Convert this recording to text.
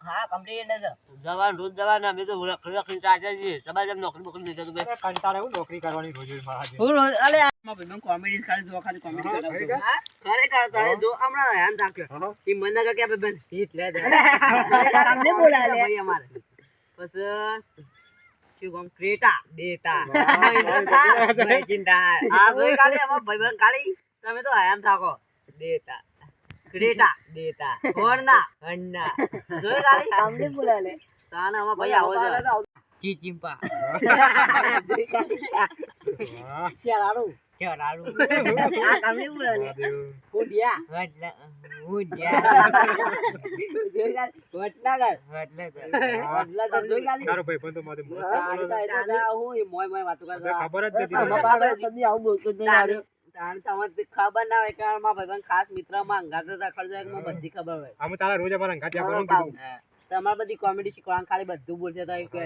હા કમ્પ્લીટ છે જવાન રોજ જવાન અમે તો નોકરી ચાલે છે નોકરી બોકરી નહીં જતું ભાઈ કંટાળે હું નોકરી કરવાની રોજ હું રોજ અલે માં ભાઈ કોમેડી ખાલી જો ખાલી કોમેડી કરતો હા ખરે કરતા જો હમણાં ધ્યાન રાખ્યો ઈ મને કે આપણે બેન હીટ લે દે અમને બોલા લે ભાઈ અમારે બસ શું કોમ ક્રેટા ડેટા ચિંતા આ જોઈ કાલે અમાર ભાઈબંધ કાલી તમે તો આયામ થાકો ડેટા ક્રેટા ડેટા હોરના હન્ના જોઈ કાલી અમને બોલા લે તાને અમાર ભાઈ આવો છે ચીચિમ્પા કેરાડું કેરાડું આ તમને બોલા લે કોડિયા ઉડિયા જોઈ કાલી વટનગર વટનગર જોઈ કાલી તારો ભાઈ પણ તો મારે હું મોય મોય વાતો કરતો ખબર જ નથી તમે આવું બોલતો જ નહીં તાણ તમને ખબર ના હોય કે મારા ભાઈબંધ ખાસ મિત્ર માં અંગાત રખડજો એક મને બધી ખબર હોય અમે તારા રોજ અમારા ઘાટિયા કરવાનું કીધું તમારે બધી કોમેડી શીખવાનું ખાલી બધું બોલશે તો કે